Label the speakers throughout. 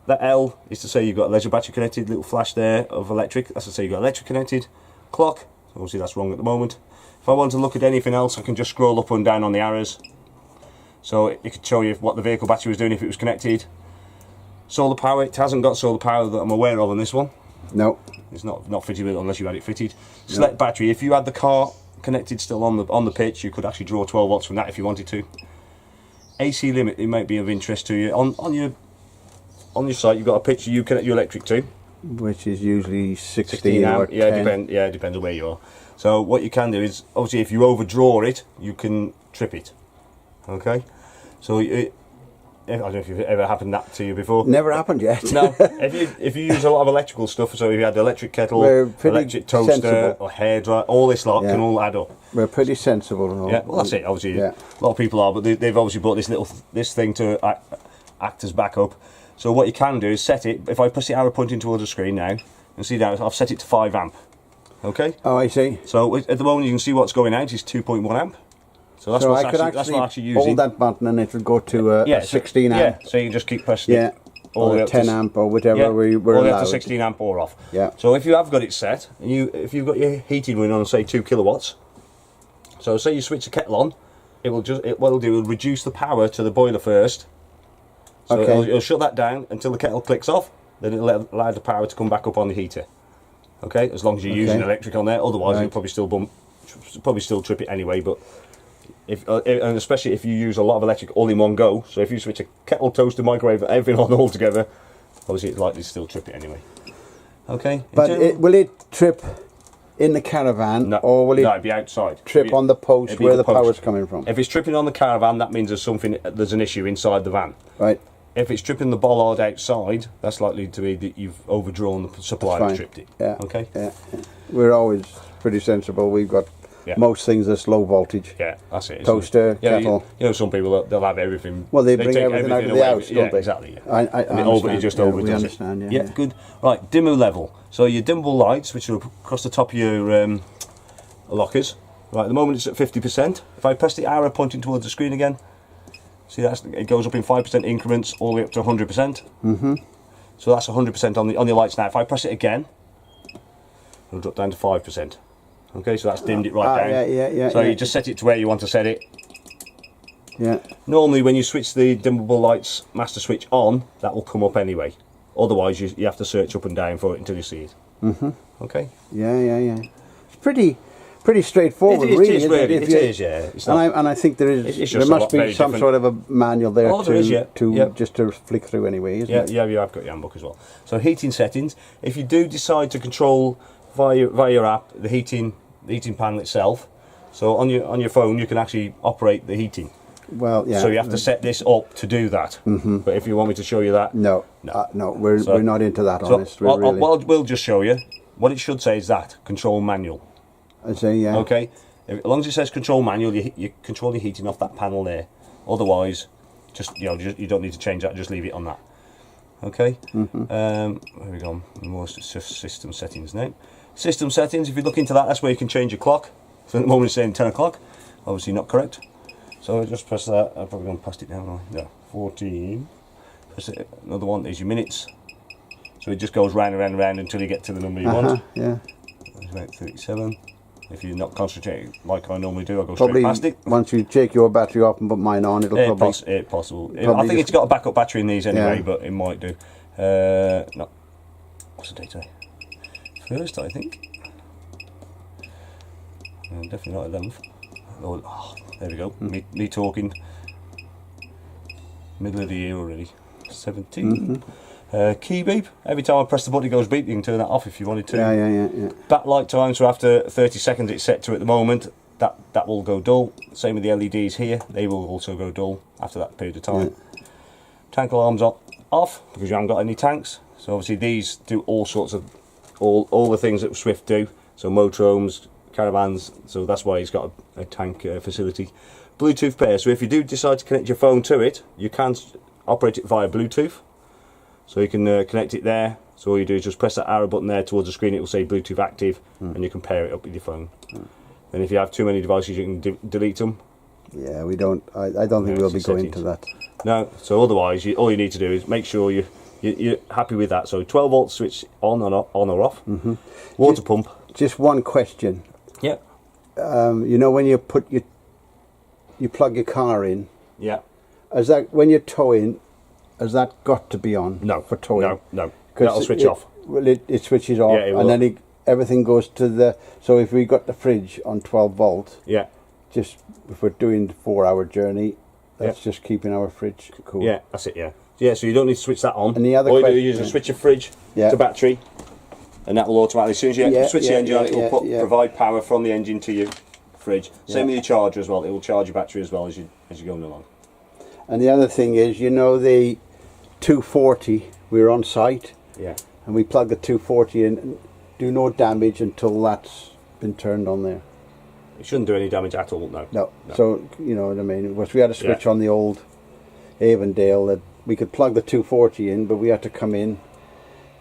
Speaker 1: that L is to say you've got leisure battery connected, little flash there of electric, that's to say you've got electric connected. Clock, obviously that's wrong at the moment. If I want to look at anything else, I can just scroll up and down on the arrows. So it could show you what the vehicle battery was doing if it was connected. Solar power, it hasn't got solar power that I'm aware of on this one.
Speaker 2: No.
Speaker 1: It's not fitted with it unless you had it fitted. Select battery, if you had the car connected still on the pitch, you could actually draw 12 watts from that if you wanted to. AC limit, it might be of interest to you. On your site, you've got a pitch you connect your electric to,
Speaker 2: which is usually 16 or
Speaker 1: amp.
Speaker 2: 10.
Speaker 1: It depends on where you are. So what you can do is, obviously, if you overdraw it, you can trip it. Okay, so I don't know if you've ever happened that to you before.
Speaker 2: Never happened yet.
Speaker 1: No, if you use a lot of electrical stuff, so if you had the electric kettle, electric toaster,
Speaker 2: sensible.
Speaker 1: or hairdryer, all this lot can all add up.
Speaker 2: We're pretty sensible.
Speaker 1: Yeah, well that's it. Obviously, a lot of people are, but they've obviously bought this thing to act as backup. So what you can do is set it. If I press the arrow pointing towards the screen now, and see now I've set it to 5 amp. Okay.
Speaker 2: Oh, I see.
Speaker 1: So at the moment you can see what's going out is 2.1 amp. So that's what I'm actually using.
Speaker 2: Hold that button and it will go to a 16 amp.
Speaker 1: Yeah, so you can just keep pressing it.
Speaker 2: All the way up 10 amp or whatever we're
Speaker 1: all the way
Speaker 2: allowed.
Speaker 1: up to 16 amp or off.
Speaker 2: Yeah.
Speaker 1: So if you have got it set, and if you've got your heating running on, say 2 kilowatts, so say you switch the kettle on, what it'll do will reduce the power to the boiler first. So it'll shut that down until the kettle clicks off, then it'll allow the power to come back up on the heater. Okay, as long as you're using electric on there, otherwise you'll probably still trip it anyway. But and especially if you use a lot of electric all in one go, so if you switch a kettle, toaster, microwave, everything on all together, obviously it's likely to still trip it anyway. Okay,
Speaker 2: but will it trip in the caravan, or will
Speaker 1: it'd be outside.
Speaker 2: Trip on the post where the power's coming from?
Speaker 1: If it's tripping on the caravan, that means there's an issue inside the van.
Speaker 2: Right.
Speaker 1: If it's tripping the bollard outside, that's likely to be that you've overdrawn the supply and tripped it.
Speaker 2: Yeah.
Speaker 1: Okay.
Speaker 2: Yeah. We're always pretty sensible. We've got most things that's low voltage.
Speaker 1: Yeah, that's it.
Speaker 2: Toaster, kettle.
Speaker 1: You know, some people they'll have everything.
Speaker 2: Well, they bring everything out of the house, don't they?
Speaker 1: Exactly. Yeah.
Speaker 2: I understand.
Speaker 1: It just
Speaker 2: we understand.
Speaker 1: Yeah, good. Right, dimmer level. So your dimmable lights, which are across the top of your lockers. Right, at the moment it's at 50%. If I press the arrow pointing towards the screen again, see it goes up in 5% increments all the way up to 100%.
Speaker 2: Mm-hmm.
Speaker 1: So that's 100% on your lights now. If I press it again, it'll drop down to 5%. Okay, so that's dimmed it right down.
Speaker 2: Yeah.
Speaker 1: So you just set it to where you want to set it.
Speaker 2: Yeah.
Speaker 1: Normally when you switch the dimmable lights master switch on, that will come up anyway. Otherwise you have to search up and down for it until you see it.
Speaker 2: Mm-hmm.
Speaker 1: Okay.
Speaker 2: Yeah. It's pretty straightforward, really.
Speaker 1: It is, yeah. It's not,
Speaker 2: and I think there must be some sort of a manual there just to flick through anyway, isn't it?
Speaker 1: Yeah, you have got your handbook as well. So heating settings. If you do decide to control via your app the heating panel itself, so on your phone you can actually operate the heating.
Speaker 2: Well, yeah.
Speaker 1: So you have to set this up to do that.
Speaker 2: Mm-hmm.
Speaker 1: But if you want me to show you that,
Speaker 2: no, we're not into that. Honest,
Speaker 1: we'll just show you. What it should say is that control manual.
Speaker 2: I say, yeah.
Speaker 1: Okay. As long as it says control manual, you control your heating off that panel there. Otherwise, you don't need to change that. Just leave it on that. Okay.
Speaker 2: Mm-hmm.
Speaker 1: Where we go? More system settings now. System settings. If you look into that, that's where you can change your clock. So at the moment it's saying 10 o'clock. Obviously not correct. So just press that. I'm probably going to pass it down. Yeah, 14. Press it. Another one is your minutes. So it just goes round and round and round until you get to the number you want.
Speaker 2: Yeah.
Speaker 1: It's about 37. If you're not concentrating like I normally do, I go straight past it.
Speaker 2: Once you take your battery off and put mine on, it'll
Speaker 1: possible. I think it's got a backup battery in these anyway, but it might do. No. What's the date today? First, I think. Definitely not 11th. Oh, there we go. Me talking. Middle of the year already. 17. Key beep. Every time I press the button it goes beep. You can turn that off if you wanted to.
Speaker 2: Yeah.
Speaker 1: Backlight time, so after 30 seconds it's set to at the moment. That will go dull. Same with the LEDs here. They will also go dull after that period of time. Yeah. Tank alarms off because you haven't got any tanks. So obviously these do all sorts of all the things that Swift do. So motorhomes, caravans. So that's why it's got a tank facility. Bluetooth pair. So if you do decide to connect your phone to it, you can operate it via Bluetooth. So you can connect it there. So all you do is just press that arrow button there towards the screen. It will say Bluetooth active, and you can pair it up with your phone. And if you have too many devices, you can delete them.
Speaker 2: Yeah, we don't. I don't think we'll be going to that.
Speaker 1: No. So otherwise, all you need to do is make sure you You're happy with that? So 12 volt switch on or off. Water pump.
Speaker 2: Just one question.
Speaker 1: Yeah.
Speaker 2: You know when you put you plug your car in.
Speaker 1: Yeah.
Speaker 2: Is that when you're towing? Has that got to be on?
Speaker 1: No.
Speaker 2: For towing.
Speaker 1: No. That'll switch off.
Speaker 2: Well, it switches off, and then everything goes to the. So if we got the fridge on 12 volt.
Speaker 1: Yeah.
Speaker 2: Just if we're doing the 4-hour journey, that's just keeping our fridge cool.
Speaker 1: Yeah, that's it. Yeah. Yeah. So you don't need to switch that on.
Speaker 2: And the other
Speaker 1: all
Speaker 2: question,
Speaker 1: you do is just switch your fridge to battery, and that will automatically. As soon as you switch the engine on, it will provide power from the engine to your fridge. Same with your charger as well. It will charge your battery as well as you're going along.
Speaker 2: And the other thing is, you know, the 240. We're on site.
Speaker 1: Yeah.
Speaker 2: And we plug the 240 in and do no damage until that's been turned on there.
Speaker 1: It shouldn't do any damage at all,
Speaker 2: no. So, you know what I mean? Because we had a switch on the old Avondale that we could plug the 240 in, but we had to come in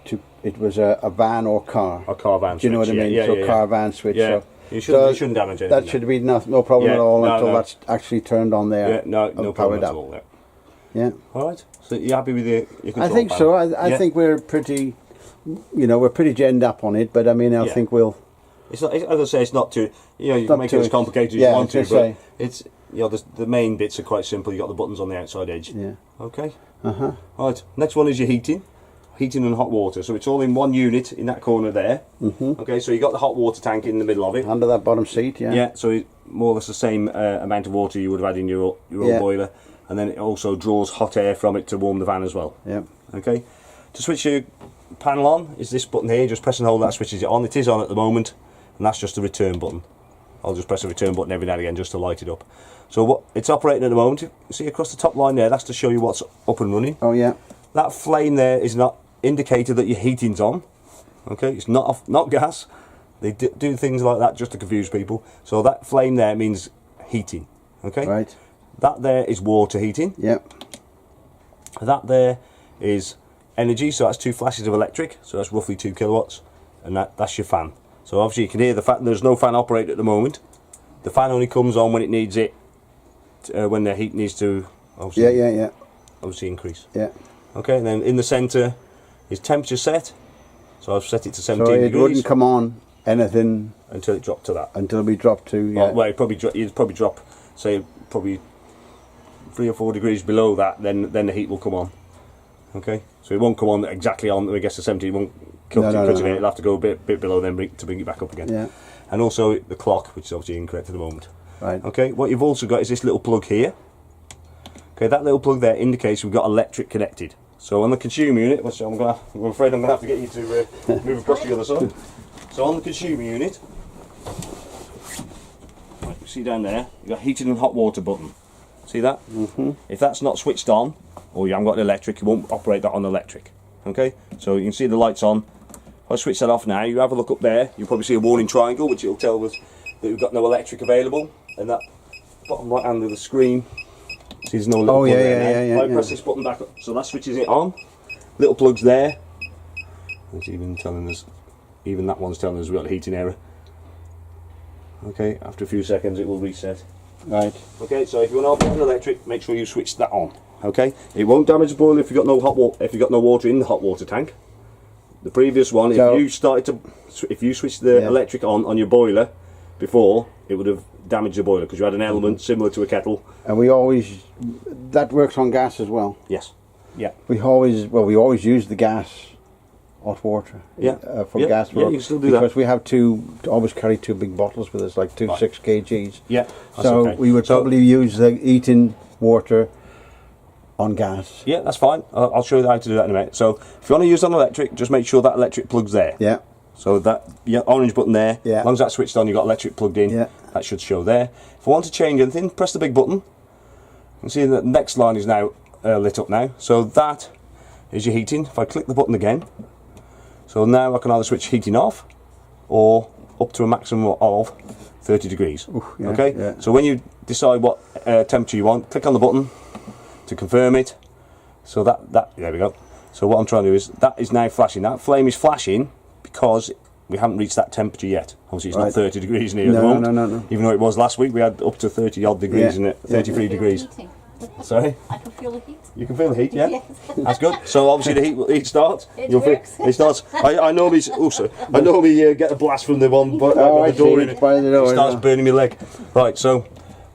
Speaker 2: to, it was a van or car.
Speaker 1: A car van switch.
Speaker 2: Do you know what I mean? So car van switch.
Speaker 1: Yeah.
Speaker 2: So
Speaker 1: you shouldn't damage anything.
Speaker 2: That should be no problem at all until that's actually turned on there.
Speaker 1: Yeah, no problem at all.
Speaker 2: Yeah.
Speaker 1: All right. So you're happy with your control
Speaker 2: I think
Speaker 1: panel?
Speaker 2: so. I think we're pretty, we're pretty genned up on it, but I mean, I think we'll...
Speaker 1: It's not, as I say, it's not too, you can make it as complicated as you want to, but it's, the main bits are quite simple. You've got the buttons on the outside edge.
Speaker 2: Yeah.
Speaker 1: Okay. All right. Next one is your heating and hot water. So it's all in one unit in that corner there. Okay, so you've got the hot water tank in the middle of it.
Speaker 2: Under that bottom seat, yeah.
Speaker 1: Yeah, so more or less the same amount of water you would have had in your old boiler. And then it also draws hot air from it to warm the van as well.
Speaker 2: Yeah.
Speaker 1: Okay. To switch your panel on is this button here. Just press and hold that switches it on. It is on at the moment, and that's just the return button. I'll just press the return button every now and again just to light it up. So what it's operating at the moment, you see across the top line there, that's to show you what's up and running.
Speaker 2: Oh yeah.
Speaker 1: That flame there is not indicator that your heating's on. Okay, it's not gas. They do things like that just to confuse people. So that flame there means heating. Okay.
Speaker 2: Right.
Speaker 1: That there is water heating.
Speaker 2: Yep.
Speaker 1: That there is energy, so that's 2 flashes of electric, so that's roughly 2 kilowatts, and that's your fan. So obviously you can hear the fan. There's no fan operated at the moment. The fan only comes on when it needs it, when the heat needs to obviously increase.
Speaker 2: Yeah.
Speaker 1: Okay, and then in the centre is temperature set. So I've set it to 17
Speaker 2: degrees.
Speaker 1: So
Speaker 2: it wouldn't come on anything
Speaker 1: until it dropped to that.
Speaker 2: Until we dropped to
Speaker 1: well, it'd probably drop, say probably 3 or 4 degrees below that, then the heat will come on. Okay, so it won't come on exactly on. I guess the 17 won't cut it. It'll have to go a bit below then to bring it back up again.
Speaker 2: Yeah.
Speaker 1: And also the clock, which is obviously incorrect at the moment.
Speaker 2: Right.
Speaker 1: Okay. What you've also got is this little plug here. Okay, that little plug there indicates we've got electric connected. So on the consumer unit, which I'm afraid I'm going to have to get you to move across to the other side. So on the consumer unit, like you see down there, you've got heating and hot water button. See that? If that's not switched on, or you haven't got an electric, you won't operate that on electric. Okay? So you can see the lights on. If I switch that off now, you have a look up there, you'll probably see a warning triangle, which will tell us that we've got no electric available. And that bottom right hand of the screen, see there's no little plug there now. If I press this button back up, so that switches it on. Little plugs there. It's even telling us, even that one's telling us we've got a heating error. Okay, after a few seconds it will reset.
Speaker 2: Right.
Speaker 1: Okay, so if you want to operate an electric, make sure you switch that on. Okay, it won't damage the boiler if you've got no hot water. If you've got no water in the hot water tank. The previous one, if you switched the electric on your boiler before, it would have damaged the boiler because you had an element similar to a kettle.
Speaker 2: And we always, that works on gas as well.
Speaker 1: Yes. Yeah.
Speaker 2: We always use the gas, hot water. For gas work.
Speaker 1: Yeah, you can still do that
Speaker 2: because we have always carry 2 big bottles with us, like 6 kgs.
Speaker 1: Yeah.
Speaker 2: So we would probably use the heating water on gas.
Speaker 1: Yeah, that's fine. I'll show you how to do that in a minute. So if you want to use on electric, just make sure that electric plug's there.
Speaker 2: Yeah.
Speaker 1: So that orange button there,
Speaker 2: as
Speaker 1: long as that's switched on, you've got electric plugged in.
Speaker 2: Yeah.
Speaker 1: That should show there. If I want to change anything, press the big button. You can see that the next line is now lit up now. So that is your heating. If I click the button again, so now I can either switch heating off or up to a maximum of 30 degrees. Okay.
Speaker 2: Yeah.
Speaker 1: So when you decide what temperature you want, click on the button to confirm it. So that there we go. So what I'm trying to do is that is now flashing. That flame is flashing because we haven't reached that temperature yet. Obviously it's not 30 degrees in here at the moment.
Speaker 2: No.
Speaker 1: Even though it was last week, we had up to 30 odd degrees in it, 33 degrees. Sorry?
Speaker 3: I can feel the heat.
Speaker 1: You can feel the heat, yeah?
Speaker 3: Yes.
Speaker 1: That's good. So obviously the heat starts.
Speaker 3: It
Speaker 1: You'll feel,
Speaker 3: works.
Speaker 1: it starts. I normally get a blast from the one but
Speaker 2: I
Speaker 1: the door
Speaker 2: see,
Speaker 1: in
Speaker 2: it's by the door,
Speaker 1: it starts
Speaker 2: yeah.
Speaker 1: burning my leg. Right, so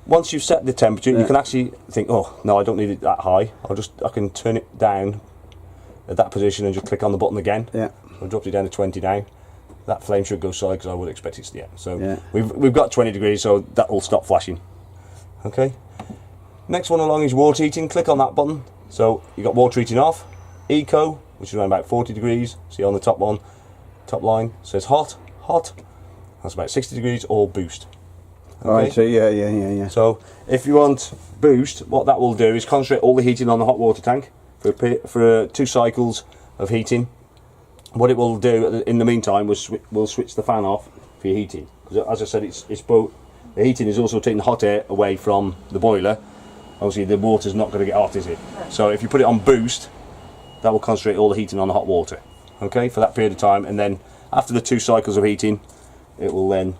Speaker 1: once you've set the temperature, you can actually think, oh no, I don't need it that high. I can turn it down at that position and just click on the button again.
Speaker 2: Yeah.
Speaker 1: I dropped it down to 20 now. That flame should go solid because I would expect it to. Yeah. So
Speaker 2: Yeah.
Speaker 1: we've got 20 degrees, so that will stop flashing. Okay. Next one along is water heating. Click on that button. So you got water heating off, eco, which is around about 40 degrees. See on the top line says hot. That's about 60 degrees, or boost. Okay.
Speaker 2: All right, so yeah.
Speaker 1: So if you want boost, what that will do is concentrate all the heating on the hot water tank for 2 cycles of heating. What it will do in the meantime will switch the fan off for your heating, because as I said, it's both. The heating is also taking hot air away from the boiler. Obviously the water's not going to get hot, is it? So if you put it on boost, that will concentrate all the heating on the hot water, okay, for that period of time, and then after the 2 cycles of heating, it will then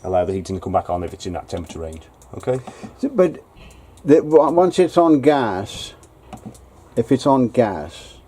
Speaker 1: allow the heating to come back on if it's in that temperature range. Okay.
Speaker 2: But once it's on gas, if it's on gas,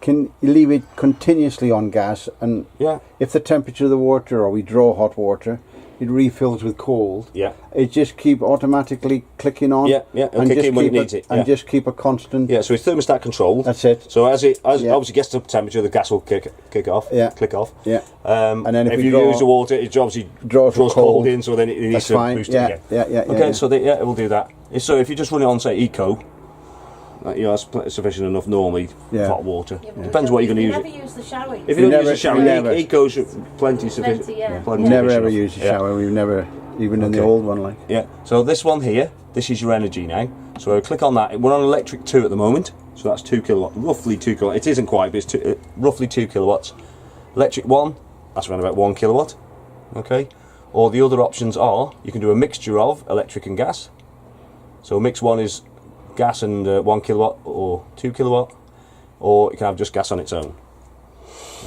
Speaker 2: can you leave it continuously on gas? And
Speaker 1: Yeah.
Speaker 2: if the temperature of the water, or we draw hot water, it refills with cold.
Speaker 1: Yeah.
Speaker 2: It just keep automatically clicking on.
Speaker 1: Yeah, it'll
Speaker 2: and
Speaker 1: kick
Speaker 2: just
Speaker 1: in when it
Speaker 2: keep
Speaker 1: needs it,
Speaker 2: And
Speaker 1: yeah.
Speaker 2: just keep a constant.
Speaker 1: Yeah. So it's thermostat controlled.
Speaker 2: That's it.
Speaker 1: So as it
Speaker 2: Yeah.
Speaker 1: obviously gets to temperature, the gas will kick off.
Speaker 2: Yeah.
Speaker 1: Click off.
Speaker 2: Yeah.
Speaker 1: And
Speaker 2: And then if
Speaker 1: if
Speaker 2: we
Speaker 1: you
Speaker 2: draw-
Speaker 1: use the water, it obviously
Speaker 2: draws
Speaker 1: draws
Speaker 2: cold.
Speaker 1: cold in, so then it needs
Speaker 2: That's
Speaker 1: to
Speaker 2: fine.
Speaker 1: boost
Speaker 2: Yeah,
Speaker 1: it again.
Speaker 2: yeah.
Speaker 1: Okay, so it will do that. So if you just run it on, say, eco, that's sufficient enough normally.
Speaker 2: Yeah.
Speaker 1: Hot water.
Speaker 3: Yeah, but
Speaker 1: Depends what you're going to use
Speaker 3: never
Speaker 1: it.
Speaker 3: use the shower.
Speaker 1: If
Speaker 2: We
Speaker 1: you don't
Speaker 2: never-
Speaker 1: use the shower,
Speaker 2: we never-
Speaker 1: eco's plenty sufficient.
Speaker 3: Plenty, yeah.
Speaker 1: plenty
Speaker 2: We never
Speaker 1: sufficient
Speaker 2: ever
Speaker 1: enough.
Speaker 2: used the
Speaker 1: Yeah.
Speaker 2: shower. We've never, even in the
Speaker 1: Okay.
Speaker 2: old one, like.
Speaker 1: Yeah. So this one here, this is your energy now. So I click on that. We're on electric 2 at the moment. So that's 2 kilowatts, roughly 2 kilowatts. It isn't quite, but it's roughly 2 kilowatts. Electric 1, that's around about 1 kilowatt. Okay. Or the other options are, you can do a mixture of electric and gas. So mix 1 is gas and 1 kilowatt or 2 kilowatt, or you can have just gas on its own.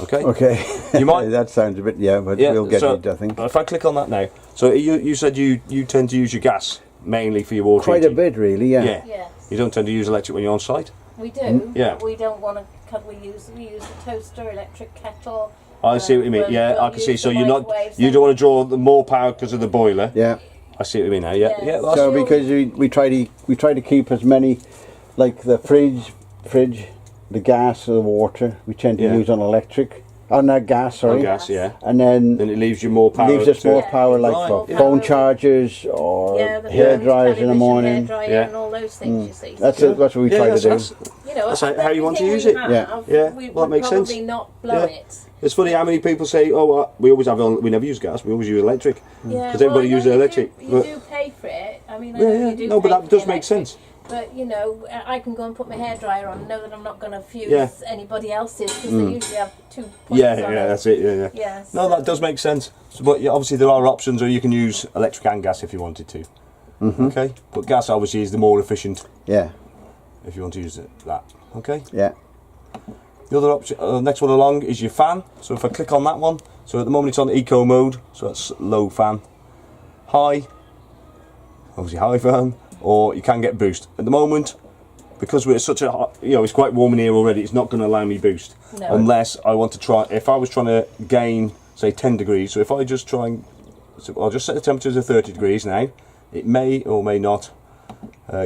Speaker 1: Okay.
Speaker 2: Okay.
Speaker 1: You might.
Speaker 2: That sounds a bit, but
Speaker 1: Yeah,
Speaker 2: we'll get
Speaker 1: so
Speaker 2: it, I think.
Speaker 1: If I click on that now, so you said you tend to use your gas mainly for your water
Speaker 2: Quite a
Speaker 1: heating.
Speaker 2: bit, really, yeah.
Speaker 1: Yeah.
Speaker 3: Yes.
Speaker 1: You don't tend to use electric when you're on site.
Speaker 3: We do.
Speaker 1: Yeah.
Speaker 3: But we don't want to. We use the toaster, electric kettle.
Speaker 1: I see what you mean.
Speaker 3: we'll-
Speaker 1: Yeah,
Speaker 3: we'll
Speaker 1: I can see.
Speaker 3: use
Speaker 1: So
Speaker 3: the
Speaker 1: you
Speaker 3: microwave,
Speaker 1: don't want to draw the more power because of the boiler.
Speaker 2: Yeah.
Speaker 1: I see what you mean now. Yeah,
Speaker 3: Yes.
Speaker 1: yeah. That's,
Speaker 2: So because we try to keep as many, like the fridge, the gas, the water, we tend to
Speaker 1: Yeah.
Speaker 2: use on electric, on gas, sorry.
Speaker 1: on gas. Yeah.
Speaker 2: And then
Speaker 1: Then it leaves you more power.
Speaker 2: leaves us
Speaker 1: to-
Speaker 2: more
Speaker 3: Yeah.
Speaker 2: power, like
Speaker 1: Right.
Speaker 2: for
Speaker 3: More
Speaker 2: phone
Speaker 3: power.
Speaker 2: chargers or
Speaker 3: Yeah,
Speaker 2: hair dryers in the
Speaker 3: television,
Speaker 2: morning.
Speaker 3: hairdryer,
Speaker 1: Yeah.
Speaker 3: and all those things. You see.
Speaker 2: That's
Speaker 3: So,
Speaker 2: it. That's what we
Speaker 1: Yeah,
Speaker 2: try to do.
Speaker 1: that's-
Speaker 3: You know,
Speaker 1: That's
Speaker 3: of
Speaker 1: how you want to
Speaker 3: everything
Speaker 1: use
Speaker 3: we
Speaker 1: it.
Speaker 3: have,
Speaker 1: Yeah.
Speaker 3: We
Speaker 1: Well, that makes
Speaker 3: probably
Speaker 1: sense.
Speaker 3: not blow
Speaker 1: Yeah.
Speaker 3: it.
Speaker 1: It's funny how many people say, "Oh, we always have. We never use gas. We always use electric."
Speaker 3: Yeah,
Speaker 1: Because everybody
Speaker 3: I know
Speaker 1: uses
Speaker 3: you
Speaker 1: electric.
Speaker 3: Do,
Speaker 1: but-
Speaker 3: you do pay for it. I mean, I
Speaker 1: Yeah,
Speaker 3: know
Speaker 1: yeah.
Speaker 3: you do.
Speaker 1: No, but
Speaker 3: pay
Speaker 1: that
Speaker 3: for
Speaker 1: does
Speaker 3: the
Speaker 1: make
Speaker 3: electric,
Speaker 1: sense.
Speaker 3: But you know, I can go and put my hairdryer on, and know that I'm not going to fuse
Speaker 1: Yeah.
Speaker 3: anybody else's because they usually have 2 points
Speaker 1: Yeah,
Speaker 3: on
Speaker 1: yeah,
Speaker 3: it.
Speaker 1: that's it. Yeah.
Speaker 3: Yes.
Speaker 1: No, that does make sense. So, but yeah, obviously there are options, or you can use electric and gas if you wanted to. Okay, but gas obviously is the more efficient
Speaker 2: Yeah,
Speaker 1: if you want to use that. Okay.
Speaker 2: yeah.
Speaker 1: The other option, next one along is your fan. So if I click on that one, so at the moment it's on eco mode, so that's low fan. High, obviously high fan, or you can get boost. At the moment, because we're such a hot, it's quite warm in here already, it's not going to allow me boost.
Speaker 3: No.
Speaker 1: Unless I want to try, if I was trying to gain, say 10 degrees, so if I just try and, so I'll just set the temperature to 30 degrees now. It may or may not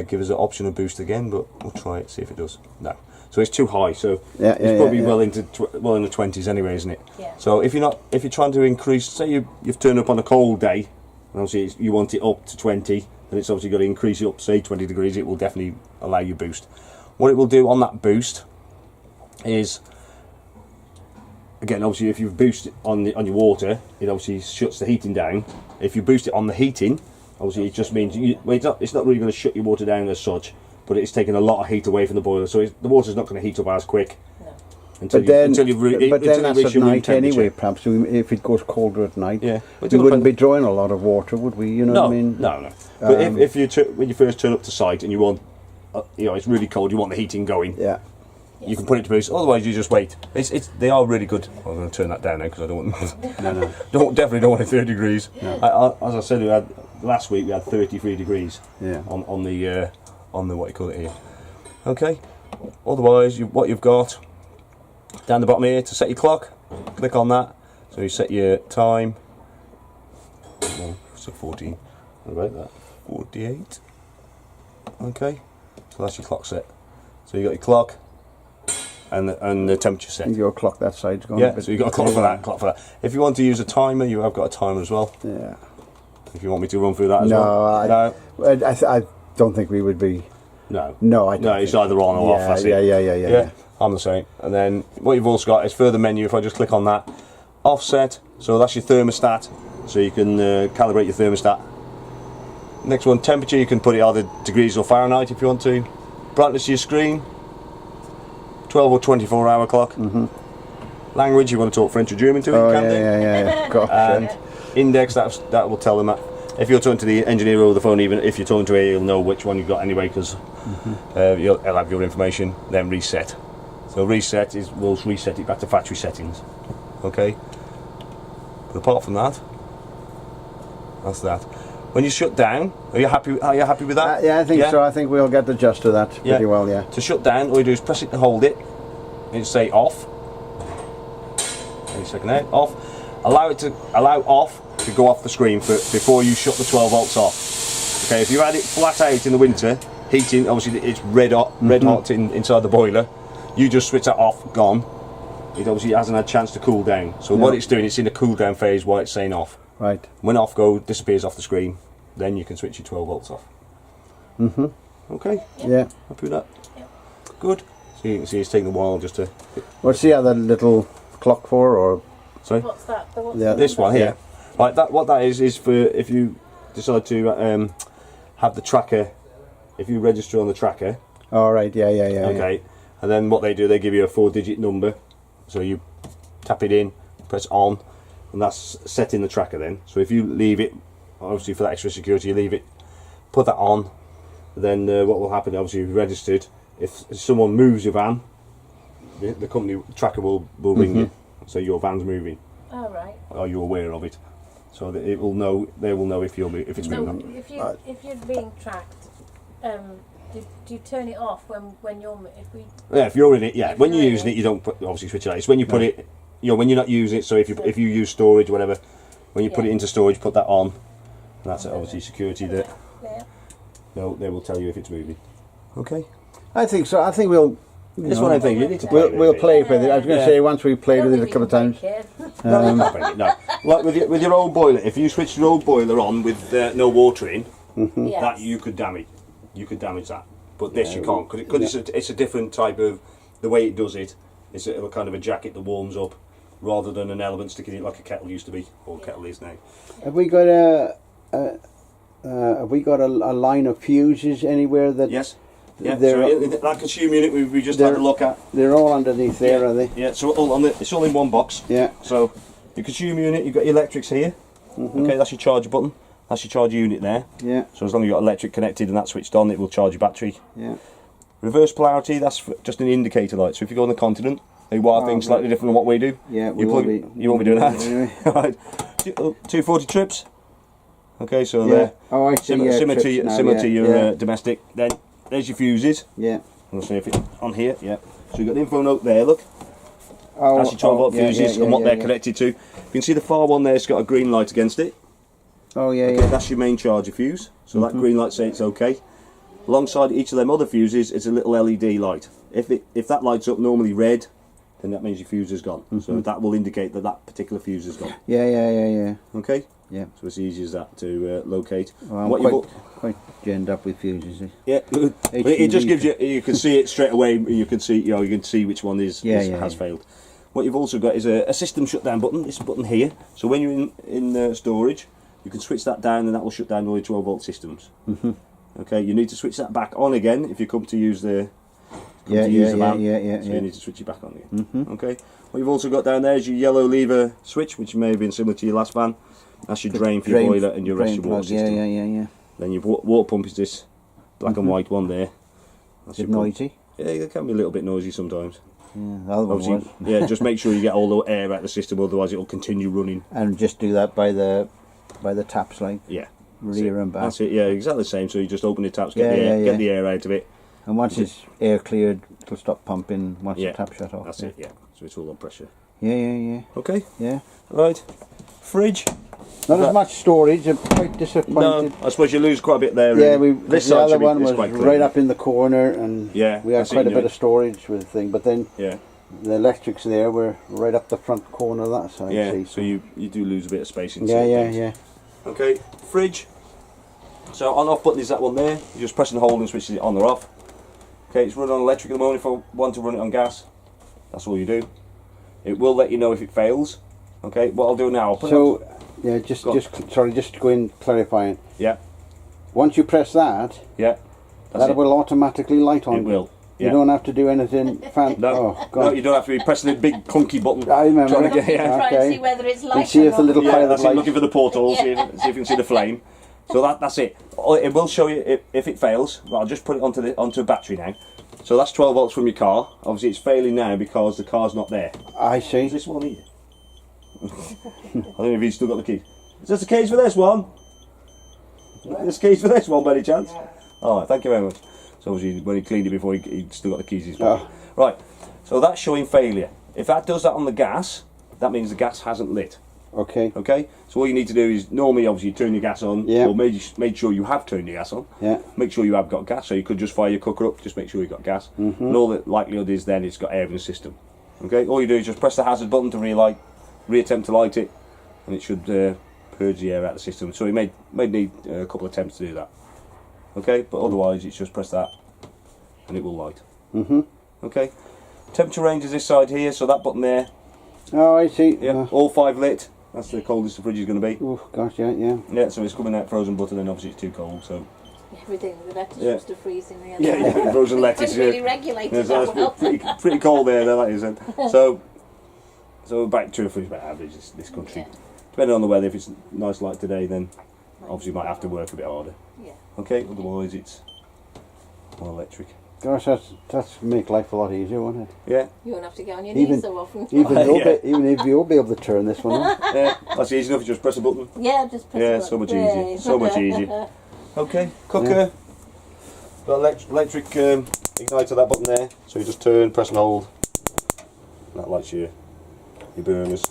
Speaker 1: give us an option of boost again, but we'll try it, see if it does. No. So it's too high, so
Speaker 2: Yeah,
Speaker 1: it's
Speaker 2: yeah,
Speaker 1: probably
Speaker 2: yeah.
Speaker 1: well into well in the 20s anyway, isn't it?
Speaker 3: Yeah.
Speaker 1: So if you're trying to increase, say you've turned up on a cold day, and obviously you want it up to 20, then it's obviously got to increase it up, say 20 degrees. It will definitely allow you boost. What it will do on that boost is, again, obviously if you boost it on your water, it obviously shuts the heating down. If you boost it on the heating, obviously it just means it's not really going to shut your water down as such, but it's taking a lot of heat away from the boiler, so the water's not going to heat up as quick.
Speaker 3: No.
Speaker 1: Until
Speaker 2: But then,
Speaker 1: until
Speaker 2: that's at
Speaker 1: your room
Speaker 2: night
Speaker 1: temperature.
Speaker 2: anyway. Perhaps if it goes colder at night,
Speaker 1: Yeah. But
Speaker 2: we
Speaker 1: it'll
Speaker 2: wouldn't
Speaker 1: depend-
Speaker 2: be drawing a lot of water, would we? You know
Speaker 1: No,
Speaker 2: what I mean?
Speaker 1: no. But
Speaker 2: Um,
Speaker 1: if when you first turn up to site and you want, it's really cold, you want the heating going,
Speaker 2: Yeah.
Speaker 1: you can put it to boost. Otherwise, you just wait. They are really good. I'm going to turn that down now because I don't want. Definitely don't want it 30 degrees. As I said, last week we had 33 degrees.
Speaker 2: Yeah.
Speaker 1: On the on the what you call it here. Okay. Otherwise, what you've got down the bottom here to set your clock. Click on that. So you set your time. Oh, so 14. What about that? 48. Okay. So that's your clock set. So you got your clock and the temperature set.
Speaker 2: Your clock that side's gone.
Speaker 1: Yeah. So you got a clock for that. Clock for that. If you want to use a timer, you have got a timer as well.
Speaker 2: Yeah.
Speaker 1: If you want me to run through that as well.
Speaker 2: I don't think we would be.
Speaker 1: No.
Speaker 2: No, I don't.
Speaker 1: No, it's either on or off. That's it.
Speaker 2: Yeah.
Speaker 1: I'm the same. And then what you've also got is further menu. If I just click on that, offset. So that's your thermostat. So you can calibrate your thermostat. Next one, temperature. You can put it either degrees or Fahrenheit if you want to. Brightness of your screen. 12 or 24 hour clock. Language. You want to talk French or German to it?
Speaker 2: Oh,
Speaker 1: you can do.
Speaker 2: yeah. Gosh,
Speaker 1: And index. That will tell them that. If you're talking to the engineer over the phone, even if you're talking to it, you'll know which one you've got anyway, because he'll have your information. Then reset. So reset we'll reset it back to factory settings. Okay. But apart from that, that's that. When you shut down, are you happy? Are you happy with that?
Speaker 2: yeah, I think so. I think we'll get the gist of that pretty well. Yeah.
Speaker 1: To shut down, all you do is press it and hold it. And say off. Any second there. Off. Allow off to go off the screen before you shut the 12 volts off. Okay, if you had it flat out in the winter, heating, obviously it's red hot inside the boiler. You just switch that off, gone. It obviously hasn't had a chance to cool down. So what it's doing, it's in a cool down phase while it's saying off.
Speaker 2: Right.
Speaker 1: When off disappears off the screen, then you can switch your 12 volts off. Okay.
Speaker 2: Yeah.
Speaker 1: Happy with that? Yep. Good. So you can see it's taking a while just to.
Speaker 2: What's the other little clock for, or?
Speaker 1: Sorry.
Speaker 3: What's that?
Speaker 1: This one here. Right. What that is for if you decide to have the tracker. If you register on the tracker.
Speaker 2: All right. Yeah.
Speaker 1: Okay. And then what they do, they give you a 4-digit number. So you tap it in, press on, and that's setting the tracker then. So if you leave it, obviously for that extra security, you leave it, put that on, then what will happen, obviously you've registered, if someone moves your van, the company tracker will ring you, so your van's moving.
Speaker 3: Oh, right.
Speaker 1: Are you aware of it? So that it will know, they will know if it's moving.
Speaker 3: If you're being tracked, do you turn it off when you're
Speaker 1: if you're in it, when you're using it, you don't obviously switch it out. It's when you put it, when you're not using it. So if you use storage, whatever, when you put it into storage, put that on. And that's obviously security that they will tell you if it's moving. Okay.
Speaker 2: I think so. I think we'll.
Speaker 1: This one I think you need to play
Speaker 2: we'll play with it. I was going to say once we played with it a couple of times.
Speaker 1: No. Like with your old boiler, if you switch your old boiler on with no water in, that you could damage. You could damage that, but this you can't because it's a different type of the way it does it. It's a kind of a jacket that warms up rather than an element sticking in like a kettle used to be or kettle is now.
Speaker 2: Have we got a line of fuses anywhere that?
Speaker 1: Yes. Yeah. So that consume unit we just had a look at.
Speaker 2: They're all underneath there, are they?
Speaker 1: Yeah. So it's all in one box.
Speaker 2: Yeah.
Speaker 1: So your consume unit, you've got your electrics here. Okay, that's your charger button. That's your charger unit there.
Speaker 2: Yeah.
Speaker 1: So as long as you've got electric connected and that's switched on, it will charge your battery.
Speaker 2: Yeah.
Speaker 1: Reverse polarity, that's just an indicator light. So if you go on the continent, they wire things slightly different than what we do.
Speaker 2: Yeah,
Speaker 1: you won't be doing that. Anyway. Right. 240 trips. Okay, so they're similar to your domestic. Then there's your fuses.
Speaker 2: Yeah.
Speaker 1: I'll see if it's on here. Yeah. So you've got the info note there. Look. That's your 12 volt fuses and what they're connected to. You can see the far one there. It's got a green light against it.
Speaker 2: Oh yeah,
Speaker 1: okay, that's your main charger fuse. So that green light says it's okay. Alongside each of them other fuses, it's a little LED light. If that lights up normally red, then that means your fuse is gone. So that will indicate that particular fuse is gone.
Speaker 2: Yeah.
Speaker 1: Okay.
Speaker 2: Yeah.
Speaker 1: So it's easy as that to locate.
Speaker 2: Well, I'm quite ginned up with fuses.
Speaker 1: Yeah. It just gives you. You can see it straight away. You can see. You can see which one has failed. What you've also got is a system shutdown button. This button here. So when you're in storage, you can switch that down and that will shut down all your 12 volt systems. Okay, you need to switch that back on again if you come to use the van. So you need to switch it back on again. Okay. What you've also got down there is your yellow lever switch, which may have been similar to your last van. That's your drain for your boiler and your rest of your water system.
Speaker 2: Yeah.
Speaker 1: Then your water pump is this black and white one there.
Speaker 2: That's it noisy?
Speaker 1: Yeah, it can be a little bit noisy sometimes.
Speaker 2: Yeah, the other one was.
Speaker 1: Yeah, just make sure you get all the air out of the system, otherwise it will continue running.
Speaker 2: And just do that by the taps, like.
Speaker 1: Yeah.
Speaker 2: rear and back.
Speaker 1: That's it, yeah, exactly the same. So you just open the taps,
Speaker 2: Yeah,
Speaker 1: get the air out of it.
Speaker 2: And once it's air cleared, it'll stop pumping once
Speaker 1: Yeah,
Speaker 2: the tap shut off.
Speaker 1: That's it, yeah. So it's all on pressure.
Speaker 2: Yeah.
Speaker 1: Okay,
Speaker 2: Yeah.
Speaker 1: right. Fridge.
Speaker 2: Not
Speaker 1: That-
Speaker 2: as much storage. I'm quite
Speaker 1: No,
Speaker 2: disappointed.
Speaker 1: I suppose you lose quite a bit there.
Speaker 2: Yeah,
Speaker 1: really.
Speaker 2: the
Speaker 1: side
Speaker 2: other
Speaker 1: should be-
Speaker 2: one
Speaker 1: is
Speaker 2: was
Speaker 1: quite clean.
Speaker 2: right up in the corner, and
Speaker 1: Yeah,
Speaker 2: we had
Speaker 1: that's it,
Speaker 2: quite a
Speaker 1: you
Speaker 2: bit
Speaker 1: know.
Speaker 2: of storage with the thing. But then
Speaker 1: Yeah,
Speaker 2: the electrics there were right up the front corner of that side.
Speaker 1: yeah.
Speaker 2: see.
Speaker 1: So you do lose a bit of space in
Speaker 2: Yeah,
Speaker 1: certain
Speaker 2: yeah,
Speaker 1: things.
Speaker 2: yeah.
Speaker 1: Okay, fridge. So on off button is that one there. You just press and hold and switch it on or off. Okay, it's running on electric at the moment. If I want to run it on gas, that's all you do. It will let you know if it fails. Okay, what I'll do now, I'll put it on.
Speaker 2: So yeah, just
Speaker 1: Go on.
Speaker 2: just to go in clarifying.
Speaker 1: Yeah,
Speaker 2: Once you press that,
Speaker 1: yeah. That's
Speaker 2: that
Speaker 1: it.
Speaker 2: will automatically light on.
Speaker 1: It will.
Speaker 2: You
Speaker 1: Yeah.
Speaker 2: don't have to do anything fancy.
Speaker 1: No,
Speaker 2: Oh,
Speaker 1: no,
Speaker 2: God.
Speaker 1: you don't have to be pressing the big clunky button.
Speaker 2: I remember.
Speaker 1: Trying to
Speaker 2: it.
Speaker 1: get- yeah.
Speaker 3: Try and
Speaker 2: Okay.
Speaker 3: see whether it's light
Speaker 2: And see
Speaker 3: or
Speaker 2: if the
Speaker 3: not.
Speaker 2: little
Speaker 1: Yeah,
Speaker 2: pilot
Speaker 1: that's it.
Speaker 2: light.
Speaker 1: Looking for the porthole,
Speaker 3: Yeah.
Speaker 1: see if you can see the flame. So that's it. Oh, it will show you if it fails. Right, I'll just put it onto a battery now. So that's 12 volts from your car. Obviously, it's failing now because the car's not there.
Speaker 2: I
Speaker 1: Is
Speaker 2: see.
Speaker 1: this one here? I don't know if he's still got the key. Is this the keys for this one? There's keys for this one, by any chance? Oh, thank you very much. So obviously, when he cleaned it before, he'd still got the keys in his pocket. Right. So that's showing failure. If that does that on the gas, that means the gas hasn't lit.
Speaker 2: Okay.
Speaker 1: Okay, so all you need to do is normally, obviously, turn your gas on,
Speaker 2: Yeah.
Speaker 1: or make sure you have turned your gas on.
Speaker 2: Yeah.
Speaker 1: Make sure you have got gas. So you could just fire your cooker up, just make sure you've got gas. And all the likelihood is then it's got air in the system. Okay, all you do is just press the hazard button to reattempt to light it, and it should purge the air out of the system. So you may need a couple of attempts to do that. Okay, but otherwise it's just press that, and it will light. Okay, temperature range is this side here, so that button there.
Speaker 2: Oh, I see.
Speaker 1: Yeah, all 5 lit. That's the coldest the fridge is going to be.
Speaker 2: Oh gosh, yeah.
Speaker 1: Yeah, so it's coming out frozen butter, then obviously it's too cold. So
Speaker 3: Everything, the lettuce
Speaker 1: Yeah.
Speaker 3: used to freeze in the other.
Speaker 1: yeah, frozen lettuce.
Speaker 3: Couldn't really
Speaker 1: Yeah.
Speaker 3: regulate
Speaker 1: Yeah,
Speaker 3: it
Speaker 1: so
Speaker 3: that well.
Speaker 1: that's pretty cold there, that is. And so back to a fridge about average this country.
Speaker 3: Yeah.
Speaker 1: Depending on the weather, if it's nice like today, then obviously you might have to work a bit harder.
Speaker 3: Yeah.
Speaker 1: Okay, otherwise it's all electric.
Speaker 2: Gosh, that's make life a lot easier, won't it?
Speaker 1: Yeah,
Speaker 3: You won't have to go on your
Speaker 2: Even-
Speaker 3: knees so often.
Speaker 2: Even if you'll be able to turn this one on.
Speaker 1: yeah, that's easy enough. You just press a button.
Speaker 3: Yeah, just press
Speaker 1: Yeah,
Speaker 3: the
Speaker 1: so much
Speaker 3: button.
Speaker 1: easier.
Speaker 3: Yay.
Speaker 1: So much easier. Okay, cooker. Got electric igniter, that button there. So you just turn, press and hold. That lights your burners.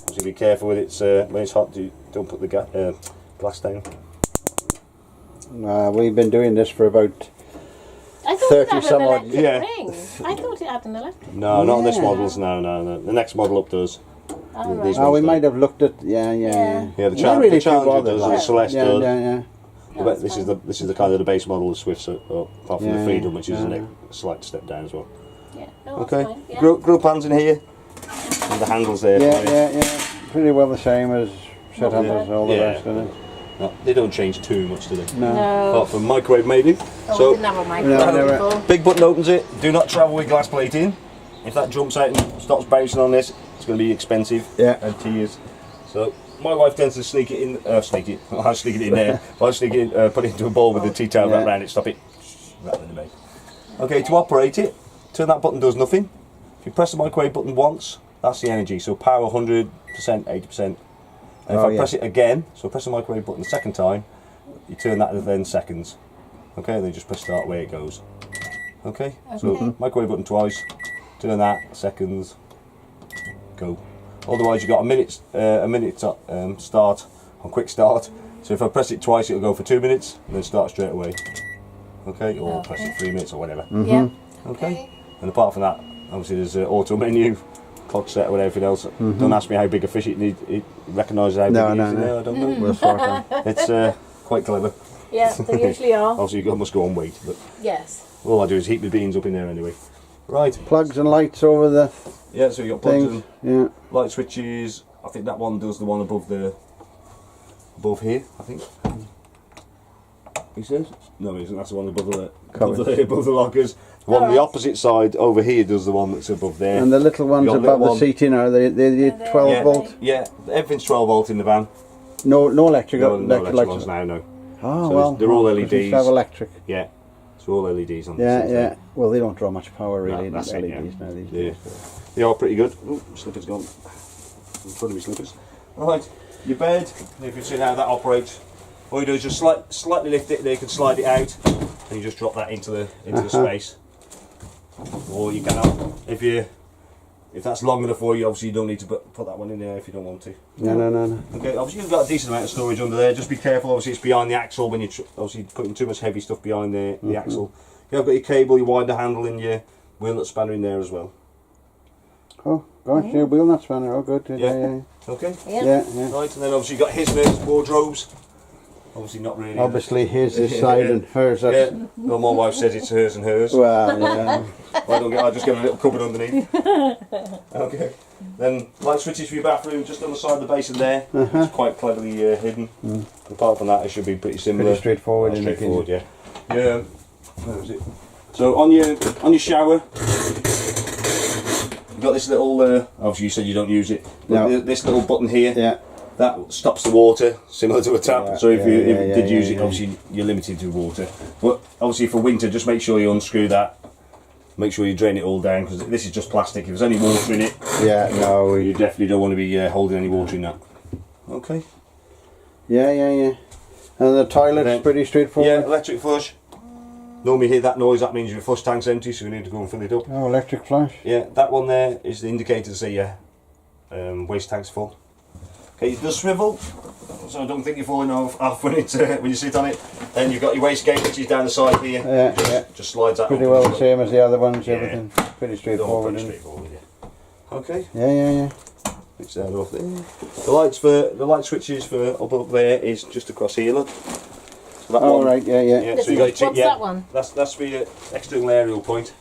Speaker 1: Obviously, be careful with it. When it's hot, don't put the glass down.
Speaker 2: We've been doing this for about.
Speaker 3: I thought
Speaker 2: 30
Speaker 3: it had
Speaker 2: some
Speaker 3: an
Speaker 2: odd-
Speaker 3: electric
Speaker 1: yeah.
Speaker 3: ring. I thought it had an electric.
Speaker 1: No, not on this
Speaker 2: Yeah.
Speaker 1: models. No. The next model up does.
Speaker 3: Oh,
Speaker 1: These
Speaker 3: right.
Speaker 2: Oh, we
Speaker 1: ones
Speaker 2: might
Speaker 1: don't.
Speaker 2: have looked at. Yeah.
Speaker 1: Yeah, the,
Speaker 2: Not
Speaker 1: Challenger,
Speaker 2: really
Speaker 1: the
Speaker 2: too
Speaker 1: Challenger
Speaker 2: bothered,
Speaker 1: does,
Speaker 2: like.
Speaker 1: the Celeste
Speaker 2: Yeah,
Speaker 1: does.
Speaker 2: yeah.
Speaker 1: But
Speaker 3: That's
Speaker 1: this is
Speaker 3: fine.
Speaker 1: the kind of the base model of Swift, so apart from
Speaker 2: Yeah,
Speaker 1: the Freedom, which is
Speaker 2: yeah.
Speaker 1: a slight step down as well.
Speaker 3: Yeah. No,
Speaker 1: Okay,
Speaker 3: that's fine. Yeah.
Speaker 1: grill pans in here, and the handles there.
Speaker 2: Yeah,
Speaker 1: for you.
Speaker 2: yeah. Pretty well the same as set up
Speaker 1: Yeah.
Speaker 2: as all the
Speaker 1: Yeah.
Speaker 2: rest of it.
Speaker 1: No, they don't change too much, do they?
Speaker 2: No.
Speaker 3: No.
Speaker 1: Apart from microwave, maybe.
Speaker 3: Oh,
Speaker 1: So
Speaker 3: we didn't have a microwave
Speaker 2: No,
Speaker 3: before.
Speaker 1: big button opens it. Do not travel with glass plating. If that jumps out and starts bouncing on this, it's going to be expensive.
Speaker 2: Yeah.
Speaker 1: And tears. So my wife tends to sneak it in. Sneak it. I sneak it in there. I sneak it. Put it into a bowl with the tea towel wrapped
Speaker 2: Yeah.
Speaker 1: around it. Stop it. Rattling the bed. Okay, to operate it, turn that button does nothing. If you press the microwave button once, that's the energy. So power 100%, 80%. And if
Speaker 2: Oh,
Speaker 1: I
Speaker 2: yeah.
Speaker 1: press it again, so press the microwave button the second time, you turn that to then seconds. Okay, then just press start away it goes. Okay, so
Speaker 3: Okay.
Speaker 1: microwave button twice, turn that, seconds, go. Otherwise you've got a minute start on quick start. So if I press it twice it'll go for 2 minutes and then start straight away. Okay, or press it 3 minutes or whatever.
Speaker 3: Yeah.
Speaker 1: Okay, and apart from that, obviously there's an auto menu, clock set with everything else. Don't ask me how big a fish it recognises how big
Speaker 2: No,
Speaker 1: it
Speaker 2: no,
Speaker 1: is.
Speaker 2: no.
Speaker 1: I don't know.
Speaker 2: We'll sort out.
Speaker 1: It's quite clever.
Speaker 3: Yeah, they usually are.
Speaker 1: Obviously you must go on weight, but
Speaker 3: Yes.
Speaker 1: all I do is heat the beans up in there anyway. Right,
Speaker 2: Plugs and lights over the
Speaker 1: yeah, so you got plugs
Speaker 2: things.
Speaker 1: and
Speaker 2: Yeah.
Speaker 1: light switches. I think that one does the one above here, I think. He says? No, it isn't. That's the one above the lockers. The one on the
Speaker 3: Alright.
Speaker 1: opposite side over here does the one that's above there.
Speaker 2: And the little ones
Speaker 1: You got
Speaker 2: above
Speaker 1: little
Speaker 2: the seating are they
Speaker 3: they're
Speaker 2: 12
Speaker 1: yeah,
Speaker 2: volt?
Speaker 1: yeah, everything's 12 volt in the van.
Speaker 2: No electric.
Speaker 1: No electric ones now, no.
Speaker 2: Oh
Speaker 1: So
Speaker 2: well,
Speaker 1: they're all
Speaker 2: 'cause we used to
Speaker 1: LEDs.
Speaker 2: have electric.
Speaker 1: Yeah, it's all LEDs on
Speaker 2: Yeah,
Speaker 1: this.
Speaker 2: yeah. Well, they don't draw much power really.
Speaker 1: that's
Speaker 2: LEDs
Speaker 1: it, yeah.
Speaker 2: now these
Speaker 1: Yeah.
Speaker 2: days.
Speaker 1: They are pretty good. Oh, slipper's gone. In front of me, slippers. Right, your bed. If you see how that operates, All you do is just slightly lift it, they can slide it out, and you just drop that into the space. Or you can, if that's long enough for you, obviously you don't need to put that one in there if you don't want to.
Speaker 2: No.
Speaker 1: Okay, obviously you've got a decent amount of storage under there. Just be careful, obviously it's behind the axle when you're obviously putting too much heavy stuff behind the axle. You have got your cable, your winder handle, and your wheel nut spanner in there as well.
Speaker 2: Oh, gosh, yeah, wheel nut spanner. Oh, good. Yeah.
Speaker 1: Okay.
Speaker 2: Yeah.
Speaker 1: Right, and then obviously you've got his and hers wardrobes. Obviously not really.
Speaker 2: Obviously his is side and hers.
Speaker 1: Yeah. Well, my wife says it's hers and hers.
Speaker 2: Well, yeah.
Speaker 1: I just get a little cupboard underneath. Okay. Then light switches for your bathroom just on the side of the basin there. It's quite cleverly hidden. Apart from that, it should be pretty similar.
Speaker 2: Pretty straightforward.
Speaker 1: Straightforward, yeah. Yeah. Where was it? So on your shower, you've got this little. Obviously, you said you don't use it.
Speaker 2: No.
Speaker 1: This little button here.
Speaker 2: Yeah.
Speaker 1: That stops the water, similar to a tap.
Speaker 2: Yeah,
Speaker 1: so if you did use it,
Speaker 2: yeah.
Speaker 1: obviously you're limited to water. But obviously for winter, just make sure you unscrew that. Make sure you drain it all down, because this is just plastic. If there's any water in it,
Speaker 2: no,
Speaker 1: you definitely don't want to be holding any water in that. Okay.
Speaker 2: Yeah. And the toilet's pretty straightforward.
Speaker 1: Yeah, electric flush. Normally you hear that noise, that means your flush tank's empty, so you need to go and fill it up.
Speaker 2: Oh, electric flush.
Speaker 1: Yeah, that one there is the indicator to say your waste tank's full. Okay, the swivel, so I don't think you're falling off when you sit on it. Then you've got your wastegate, which is down the side here. Just slides that
Speaker 2: pretty
Speaker 1: up.
Speaker 2: well the same as the other ones.
Speaker 1: Yeah.
Speaker 2: Everything pretty straightforward.
Speaker 1: Pretty straightforward, yeah. Okay.
Speaker 2: Yeah.
Speaker 1: Switch that off there. The light switches for up there is just across here. Look. So that one,
Speaker 2: right. Yeah.
Speaker 1: So you got
Speaker 3: What's that one?
Speaker 1: That's for your external aerial point.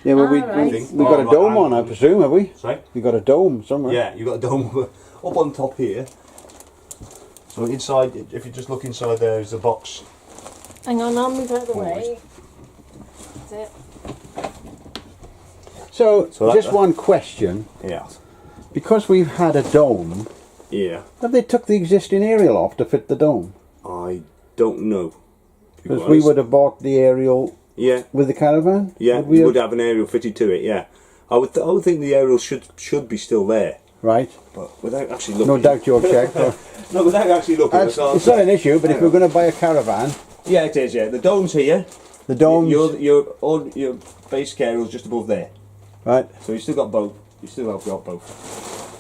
Speaker 2: Yeah, well, we
Speaker 3: right.
Speaker 2: got a dome on, I presume, have we?
Speaker 1: Sorry.
Speaker 2: We got a dome somewhere.
Speaker 1: Yeah, you've got a dome up on top here. So inside, if you just look inside there, is a box.
Speaker 3: Hang on, I'll move out of the way. That's it.
Speaker 2: So
Speaker 1: that-
Speaker 2: just one question.
Speaker 1: Yeah.
Speaker 2: Because we've had a dome,
Speaker 1: Yeah.
Speaker 2: have they took the existing aerial off to fit the dome?
Speaker 1: I don't know.
Speaker 2: Because we would have bought the aerial
Speaker 1: Yeah.
Speaker 2: with the caravan?
Speaker 1: Yeah.
Speaker 2: Would we
Speaker 1: You would have an aerial fitted to it. Yeah. I would think the aerial should be still there,
Speaker 2: Right.
Speaker 1: but without actually looking.
Speaker 2: No doubt you'll check.
Speaker 1: No, without actually looking.
Speaker 2: It's not an issue, but if we're going to buy a caravan,
Speaker 1: Yeah, it is. Yeah, the dome's here.
Speaker 2: the dome's...
Speaker 1: Your basic aerial's just above there.
Speaker 2: Right.
Speaker 1: So you still got both. You still have got both.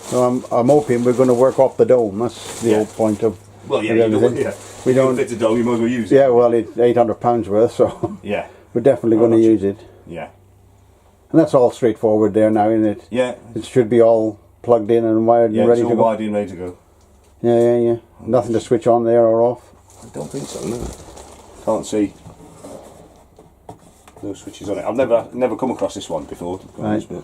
Speaker 2: So I'm hoping we're going to work off the dome. That's the
Speaker 1: Yeah.
Speaker 2: whole point of
Speaker 1: Well, yeah,
Speaker 2: of
Speaker 1: you
Speaker 2: everything.
Speaker 1: don't. Yeah.
Speaker 2: We
Speaker 1: You
Speaker 2: don't...
Speaker 1: fit the dome. You might as well use it.
Speaker 2: Yeah, well, it's £800 worth, so
Speaker 1: Yeah.
Speaker 2: we're definitely going to use it.
Speaker 1: Yeah.
Speaker 2: And that's all straightforward there now, isn't it?
Speaker 1: Yeah.
Speaker 2: It should be all plugged in and wired
Speaker 1: Yeah.
Speaker 2: and ready
Speaker 1: It's
Speaker 2: to
Speaker 1: all
Speaker 2: go.
Speaker 1: wired in, ready to go.
Speaker 2: Yeah. Nothing to switch on there or off.
Speaker 1: I don't think so. No. Can't see. No switches on it. I've never come across this one before. To be honest,
Speaker 2: Right.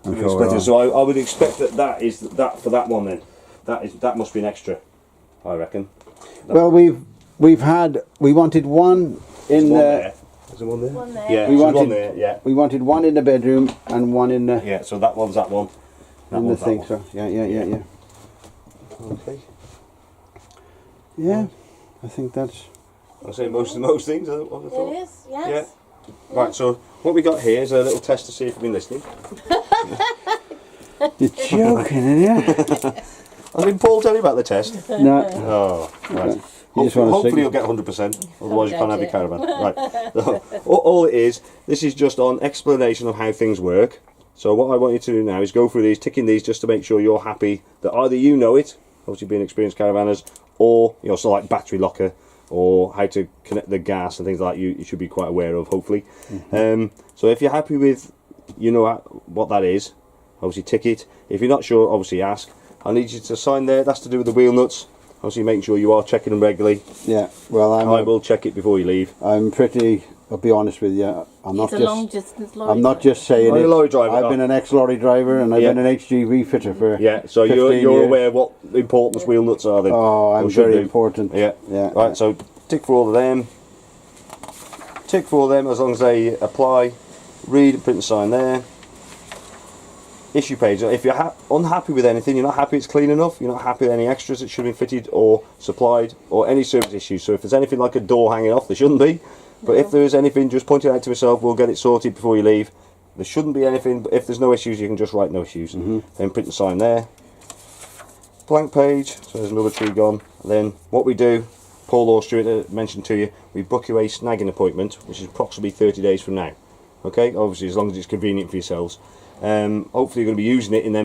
Speaker 1: but
Speaker 2: I'm sure we're
Speaker 1: so I would expect that is that for that one then. That must be an extra. I reckon.
Speaker 2: Well, we wanted one in
Speaker 1: There's one
Speaker 2: the...
Speaker 1: there. Is there one there?
Speaker 3: One there.
Speaker 1: Yeah.
Speaker 2: We
Speaker 1: there's
Speaker 2: wanted-
Speaker 1: one there. Yeah.
Speaker 2: We wanted one in the bedroom and one in the...
Speaker 1: Yeah. So that one's that one. That
Speaker 2: in the
Speaker 1: one's that
Speaker 2: thing,
Speaker 1: one.
Speaker 2: so yeah.
Speaker 1: Okay.
Speaker 2: Yeah, I think that's...
Speaker 1: I say most things. I thought.
Speaker 3: It is, yes.
Speaker 1: Yeah. Right. So what we got here is a little test to see if you've been listening.
Speaker 2: You're joking, aren't you?
Speaker 1: Did Paul tell you about the test?
Speaker 2: No.
Speaker 1: Oh, right.
Speaker 2: You just wanna
Speaker 1: Hopefully
Speaker 2: signal.
Speaker 1: you'll get 100%, otherwise you can't have your
Speaker 3: Don't
Speaker 1: caravan. Right. All it is, this is just on explanation of how things work. So what I want you to do now is go through these, ticking these just to make sure you're happy that either you know it, obviously being experienced caravanners, or so like battery locker, or how to connect the gas and things like that you should be quite aware of, hopefully. So if you're happy with, what that is, obviously tick it. If you're not sure, obviously ask. I need you to sign there. That's to do with the wheel nuts. Obviously, making sure you are checking them regularly.
Speaker 2: Yeah, well,
Speaker 1: I will check it before you leave.
Speaker 2: I'm pretty... I'll be honest with you. I'm not
Speaker 3: It's a long distance lorry.
Speaker 2: I'm not just saying
Speaker 1: Are
Speaker 2: it.
Speaker 1: you a lorry driver?
Speaker 2: I've been an ex-lorry driver and I've
Speaker 1: Yeah.
Speaker 2: been an HGV fitter for
Speaker 1: Yeah, so
Speaker 2: 15
Speaker 1: you're
Speaker 2: years.
Speaker 1: aware what the importance wheel nuts are then?
Speaker 2: Oh, I'm
Speaker 1: Or should
Speaker 2: very
Speaker 1: do.
Speaker 2: important.
Speaker 1: Yeah.
Speaker 2: Yeah.
Speaker 1: Right, so tick for all of them. Tick for all of them as long as they apply. Read, print and sign there. Issue page. If you're unhappy with anything, you're not happy it's clean enough, you're not happy with any extras that should be fitted or supplied, or any service issues. So if there's anything like a door hanging off, there shouldn't be. But if there is anything, just point it out to myself, we'll get it sorted before you leave. There shouldn't be anything, but if there's no issues, you can just write no issues. Then print and sign there. blank page, so there's another tree gone. And then what we do, Paul or Stuart mentioned to you, we book you a snagging appointment, which is approximately 30 days from now. Okay, obviously as long as it's convenient for yourselves. Hopefully you're going to be using it in them